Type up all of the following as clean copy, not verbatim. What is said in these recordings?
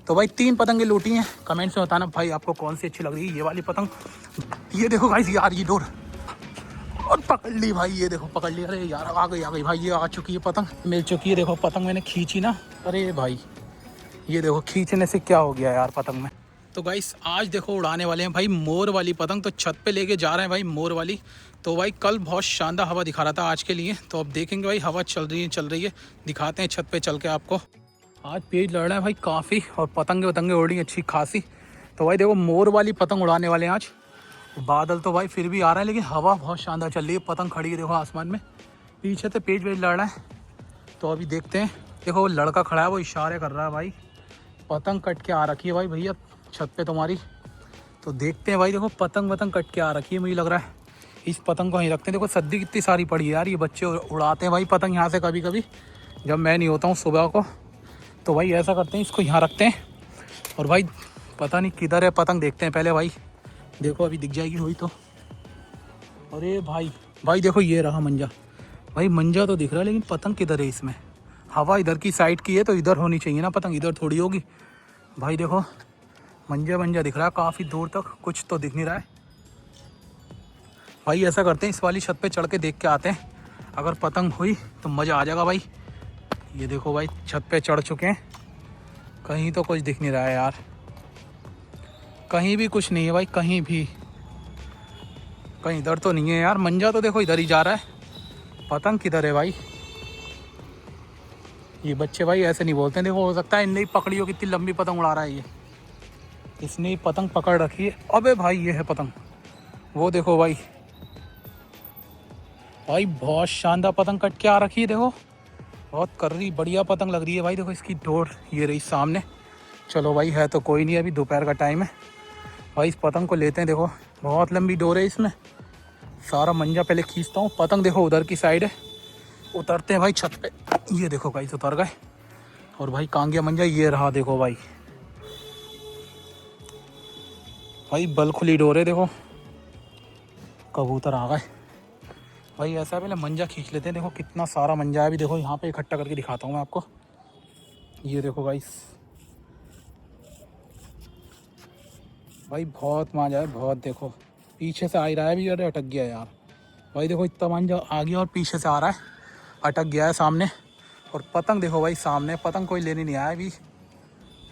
तो भाई 3 पतंगे लूटी हैं। कमेंट्स में बताना भाई आपको कौन सी अच्छी लग रही है। ये वाली पतंग, ये देखो गाइस यार ये डोर, और पकड़ ली भाई, ये देखो पकड़ ली। अरे यार आ गई भाई, ये आ चुकी है पतंग, मिल चुकी है। देखो पतंग मैंने खींची ना, अरे भाई ये देखो खींचने से क्या हो गया यार पतंग में। तो गाइस आज देखो उड़ाने वाले हैं भाई मोर वाली पतंग। तो छत पे लेके जा रहे हैं भाई मोर वाली। तो भाई कल बहुत शानदार हवा दिखा रहा था आज के लिए, तो अब देखेंगे भाई हवा चल रही है, दिखाते हैं छत पे चल के आपको। आज पेज लड़ रहा है भाई काफ़ी, और पतंगे वतंगे उड़ रही अच्छी खासी। तो भाई देखो मोर वाली पतंग उड़ाने वाले हैं आज। बादल तो भाई फिर भी आ रहा है, लेकिन हवा बहुत शानदार चल रही है। पतंग खड़ी है देखो आसमान में, पीछे से पेज वेज लड़ रहा है। तो अभी देखते हैं। देखो वो लड़का खड़ा है, वो इशारे कर रहा है भाई, पतंग कट के आ रखी है भाई भैया छत पे तुम्हारी। तो देखते हैं भाई, देखो पतंग वतंग कट के आ रखी है। मुझे लग रहा है इस पतंग को यहीं रखते हैं। देखो सद्दी कितनी सारी पड़ी है यार, ये बच्चे उड़ाते हैं भाई पतंग यहाँ से कभी कभी, जब मैं नहीं होता हूँ सुबह को। तो भाई ऐसा करते हैं, इसको यहाँ रखते हैं। और भाई पता नहीं किधर है पतंग, देखते हैं पहले भाई। देखो अभी दिख जाएगी हुई तो। अरे भाई देखो ये रहा मंजा। भाई मंजा तो दिख रहा है, लेकिन पतंग किधर है इसमें। हवा इधर की साइड की है तो इधर होनी चाहिए ना पतंग, इधर थोड़ी होगी। भाई देखो मंजा दिख रहा है काफ़ी दूर तक, कुछ तो दिख नहीं रहा है भाई। ऐसा करते हैं इस वाली छत पे चढ़ के देख के आते हैं, अगर पतंग हुई तो मज़ा आ जाएगा भाई। ये देखो भाई छत पे चढ़ चुके हैं, कहीं तो कुछ दिख नहीं रहा है यार, कहीं भी कुछ नहीं है भाई, कहीं भी। कहीं इधर तो नहीं है यार, मंजा तो देखो इधर ही जा रहा है, पतंग किधर है भाई। ये बच्चे भाई ऐसे नहीं बोलते हैं। देखो हो सकता है इनने ही पकड़ी हो, कितनी लंबी पतंग उड़ा रहा है ये, इसने ही पतंग पकड़ रखी है। अबे भाई ये है पतंग, वो देखो भाई बहुत शानदार पतंग कट के आ रखी है। देखो बहुत कर्री बढ़िया पतंग लग रही है भाई। देखो इसकी डोर ये रही सामने। चलो भाई है तो कोई नहीं, अभी दोपहर का टाइम है भाई, इस पतंग को लेते हैं। देखो बहुत लंबी डोर है इसमें, सारा मंजा पहले खींचता हूँ। पतंग देखो उधर की साइड है, उतरते हैं भाई छत पे। ये देखो भाई उतर गए। और भाई कांगिया मंजा ये रहा, देखो भाई बल खुली डोर है। देखो कबूतर आ गए भाई। ऐसा पहले मंजा खींच लेते हैं। देखो कितना सारा मंजा है, अभी देखो यहाँ पे इकट्ठा करके दिखाता हूँ मैं आपको। ये देखो भाई बहुत मजा है बहुत। देखो पीछे से आ ही रहा है अभी, अरे अटक गया यार भाई। देखो इतना मंजा आ गया और पीछे से आ रहा है, अटक गया है सामने। और पतंग देखो भाई सामने, पतंग कोई लेने नहीं आया अभी।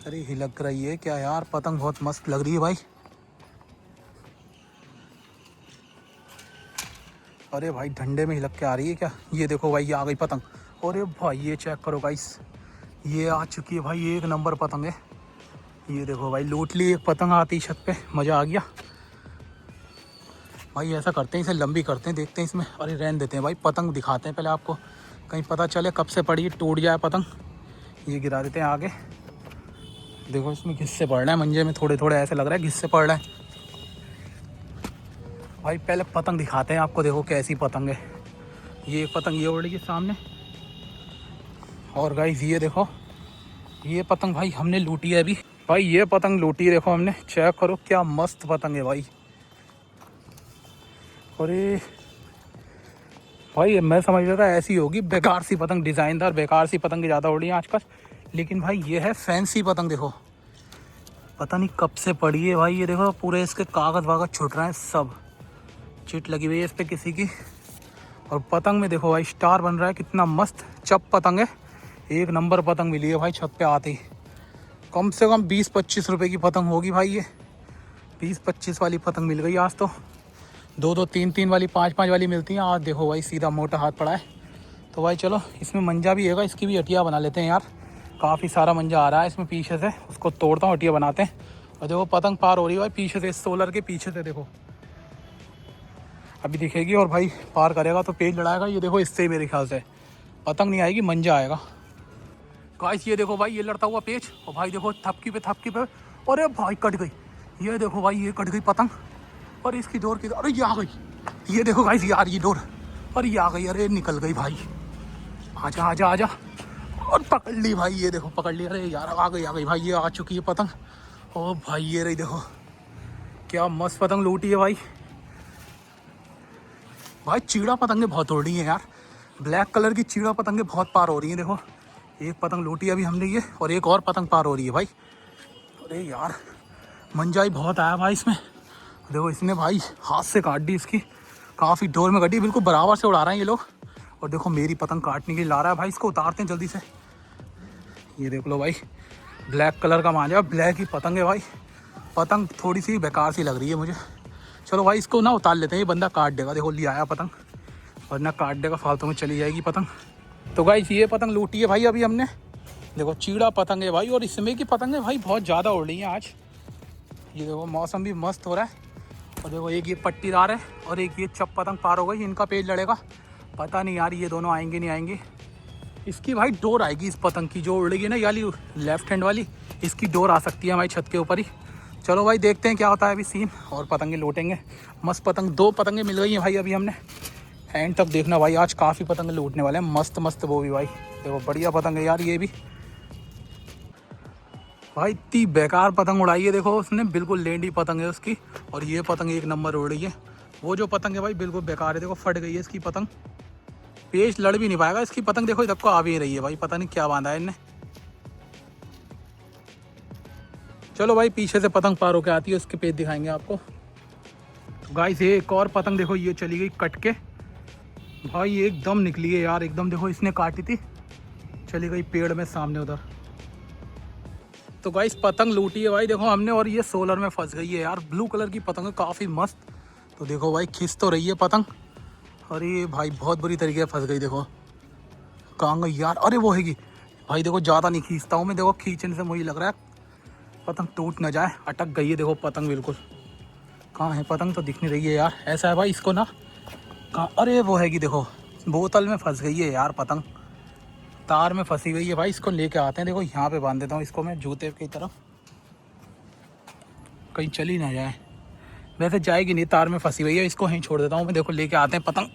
अरे हिलक रही है क्या यार पतंग, बहुत मस्त लग रही है भाई। अरे भाई डंडे में हिलक के आ रही है क्या। ये देखो भाई ये आ गई पतंग। अरे भाई ये चेक करो गाइस, ये आ चुकी है भाई, एक नंबर पतंग है। ये देखो भाई लूट ली एक पतंग आती छत पे, मज़ा आ गया भाई। ऐसा करते हैं इसे लंबी करते हैं, देखते हैं इसमें। अरे रहने देते हैं भाई, पतंग दिखाते हैं पहले आपको, कहीं पता चले कब से पड़ी टूट जाए पतंग। ये गिरा देते हैं आगे। देखो इसमें घिस्से पड़ रहे हैं मंजे में, थोड़े थोड़े ऐसे लग रहा है घिस्से पड़ रहे हैं भाई। पहले पतंग दिखाते हैं आपको, देखो कैसी पतंग है। ये एक पतंग ये उड़ रही है सामने। और गाइस ये देखो ये पतंग भाई हमने लूटी है अभी भाई। ये पतंग लूटी है देखो हमने, चेक करो क्या मस्त पतंग है भाई। अरे भाई मैं समझ रहा था ऐसी होगी बेकार सी पतंग, डिज़ाइनदार बेकार सी पतंग ज़्यादा उड़ रही है आजकल, लेकिन भाई ये है फैंसी पतंग। देखो पता नहीं कब से पड़ी है भाई। ये देखो पूरे इसके कागज़ वागज़ छुट रहे हैं, सब चिट लगी हुई है इस पर किसी की। और पतंग में देखो भाई स्टार बन रहा है, कितना मस्त चप पतंग है। एक नंबर पतंग मिली है भाई छत पे आते ही। कम से कम 20-25 रुपए की पतंग होगी भाई ये। 20-25 वाली पतंग मिल गई आज तो। 2-2, 3-3 वाली, 5-5 वाली मिलती हैं। आज देखो भाई सीधा मोटा हाथ पड़ा है। तो भाई चलो इसमें मंजा भी है, इसकी भी हटिया बना लेते हैं यार। काफ़ी सारा मंजा आ रहा है इसमें पीछे से, उसको तोड़ता हूँ हटिया बनाते हैं। और देखो पतंग पार हो रही है भाई पीछे से, सोलर के पीछे से देखो अभी दिखेगी। और भाई पार करेगा तो पेज लड़ाएगा। ये देखो इससे ही मेरे ख्याल से पतंग नहीं आएगी, मंजा आएगा गाइस। ये देखो भाई ये लड़ता हुआ पेज, और भाई देखो थपकी पे। अरे भाई कट गई। ये देखो भाई ये कट गई पतंग। और इसकी डोर की, अरे ये आ गई। ये देखो गाइस यार ये डोर, अरे ये आ गई। अरे निकल गई भाई, आजा आजा आजा। और पकड़ ली भाई, ये देखो पकड़ ली। अरे यार आ गई भाई, ये आ चुकी है पतंग। ओ भाई ये रही देखो, क्या मस्त पतंग लूटी है भाई। भाई चीड़ा पतंगे बहुत उड़ रही हैं यार, ब्लैक कलर की चीड़ा पतंगे बहुत पार हो रही हैं। देखो एक पतंग लूटी अभी हमने ये, और एक और पतंग पार हो रही है भाई। अरे यार मंजाई बहुत आया भाई इसमें। देखो इसने भाई हाथ से काट दी इसकी, काफ़ी डोर में काटी, बिल्कुल बराबर से उड़ा रहे हैं ये लोग। और देखो मेरी पतंग काटने के लिए ला रहा है भाई, इसको उतारते हैं जल्दी से। ये देख लो भाई ब्लैक कलर का मांझा, ब्लैक ही पतंग है भाई। पतंग थोड़ी सी बेकार सी लग रही है मुझे। चलो भाई इसको ना उतार लेते हैं, ये बंदा काट देगा। देखो ले आया पतंग, वरना काट देगा, फालतू में चली जाएगी पतंग। तो गाइस ये पतंग लूटी है भाई अभी हमने। देखो चीड़ा पतंग है भाई, और इसमें की पतंग है भाई बहुत ज़्यादा उड़ रही है आज। ये देखो मौसम भी मस्त हो रहा है। और देखो एक ये पट्टीदार है और एक ये चप पतंग पार हो गई, इनका पेज लड़ेगा। पता नहीं यार ये दोनों आएंगे नहीं आएंगे। इसकी भाई डोर आएगी इस पतंग की, जो उड़ेगी ना याली लेफ्ट हैंड वाली, इसकी डोर आ सकती है हमारी छत के ऊपर ही। चलो भाई देखते हैं क्या होता है अभी सीन, और पतंगे लूटेंगे। मस्त पतंग, 2 पतंगे मिल गई हैं भाई अभी हमने। एंड तक देखना भाई, आज काफ़ी पतंगे लूटने वाले हैं, मस्त मस्त वो भी भाई। देखो बढ़िया पतंग है यार ये भी भाई। इतनी बेकार पतंग उड़ाई है देखो उसने, बिल्कुल लेंडी पतंग है उसकी। और ये पतंग एक नंबर उड़ रही है। वो जो पतंग है भाई बिल्कुल बेकार है, देखो फट गई है इसकी पतंग, पेच लड़ भी नहीं पाएगा इसकी पतंग। देखो इधर को आ भी रही है भाई, पता नहीं क्या बांधा है इनने। चलो भाई पीछे से पतंग पार होकर आती है, उसके पेच दिखाएंगे आपको। तो गाइस ये एक और पतंग देखो, ये चली गई कट के भाई, एकदम निकली है यार एकदम। देखो इसने काटी थी, चली गई पेड़ में सामने उधर। तो गाइस पतंग लूटी है भाई देखो हमने, और ये सोलर में फंस गई है यार। ब्लू कलर की पतंग है काफ़ी मस्त। तो देखो भाई खिंच तो रही है पतंग, और ये भाई बहुत बुरी तरीके से फंस गई। देखो कहाँ गई यार, अरे वो हैगी भाई। देखो ज़्यादा नहीं खींचता हूँ मैं, देखो खींचने से मुझे लग रहा है पतंग टूट ना जाए, अटक गई है देखो पतंग बिल्कुल। कहाँ है पतंग, तो दिख नहीं रही है यार। ऐसा है भाई इसको ना, कहाँ, अरे वो हैगी देखो, बोतल में फंस गई है यार पतंग, तार में फंसी गई है भाई। इसको लेके आते हैं, देखो यहाँ पे बांध देता हूँ इसको मैं जूते की तरफ, कहीं चली ना जाए। वैसे जाएगी नहीं, तार में फंसी हुई है, इसको यहीं छोड़ देता हूँ मैं। देखो लेके आते हैं पतंग।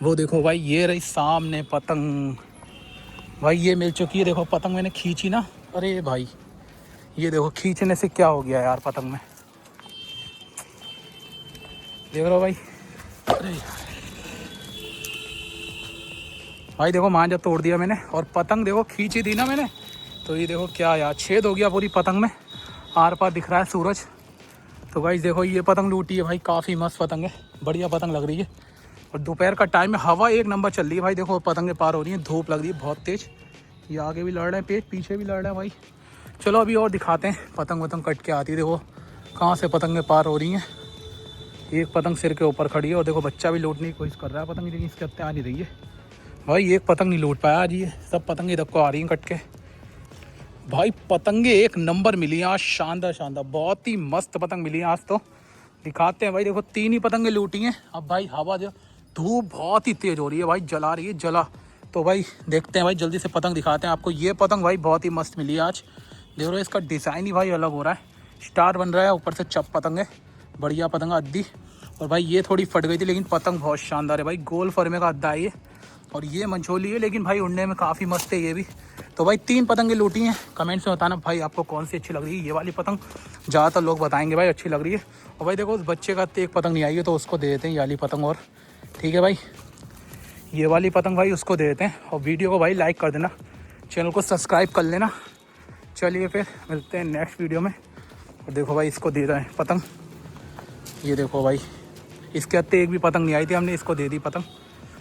वो देखो भाई ये रही सामने पतंग भाई, ये मिल चुकी है। देखो पतंग मैंने खींची ना, अरे भाई ये देखो खींचने से क्या हो गया यार पतंग में, देख रहे हो भाई। अरे भाई देखो मांझा तोड़ दिया मैंने, और पतंग देखो खींची थी ना मैंने, तो ये देखो क्या यार छेद हो गया पूरी पतंग में, आर पार दिख रहा है सूरज। तो भाई देखो ये पतंग लूटी है भाई, काफ़ी मस्त पतंग है, बढ़िया पतंग लग रही है। और दोपहर का टाइम है, हवा एक नंबर चल रही है भाई। देखो पतंगें पार हो रही हैं, धूप लग रही है बहुत तेज़। ये आगे भी लड़ रहे हैं पेच, पीछे भी लड़ रहे हैं भाई। चलो अभी और दिखाते हैं, पतंग वतंग कट के आती है। देखो कहाँ से पतंगें पार हो रही हैं। एक पतंग सिर के ऊपर खड़ी है, और देखो बच्चा भी लूटने की कोशिश कर रहा है पतंग, लेकिन इसके हत्या आ नहीं रही है भाई। एक पतंग नहीं लूट पाया आज, ये सब पतंगे इधर को आ रही हैं कट के भाई। पतंगे एक नंबर मिली हैं आज, शानदार शानदार, बहुत ही मस्त पतंग मिली हैं आज। तो दिखाते हैं भाई, देखो 3 ही पतंगे लूटी हैं। अब भाई हवा जो धूप बहुत ही तेज़ हो रही है भाई, जला रही है जला। तो भाई देखते हैं भाई, जल्दी से पतंग दिखाते हैं आपको। ये पतंग भाई बहुत ही मस्त मिली है आज, देख रहे हो इसका डिज़ाइन ही भाई अलग हो रहा है, स्टार बन रहा है, ऊपर से चप पतंग है, बढ़िया पतंग अद्दी। और भाई ये थोड़ी फट गई थी, लेकिन पतंग बहुत शानदार है भाई, गोल फर्मे का अद्दा है ये। और ये मंचोली है, लेकिन भाई उड़ने में काफ़ी मस्त है ये भी। तो भाई 3 पतंगे लूटी हैं। कमेंट्स में बताना भाई आपको कौन सी अच्छी लग रही है। ये वाली पतंग ज़्यादातर लोग बताएंगे भाई अच्छी लग रही है। और भाई देखो उस बच्चे का एक पतंग नहीं आई है, तो उसको दे देते हैं ये वाली पतंग। और ठीक है भाई, ये वाली पतंग भाई उसको दे देते हैं। और वीडियो को भाई लाइक कर देना, चैनल को सब्सक्राइब कर लेना। चलिए फिर मिलते हैं नेक्स्ट वीडियो में। और देखो भाई इसको दे रहे हैं पतंग, ये देखो भाई इसके हत्ते एक भी पतंग नहीं आई थी, हमने इसको दे दी पतंग।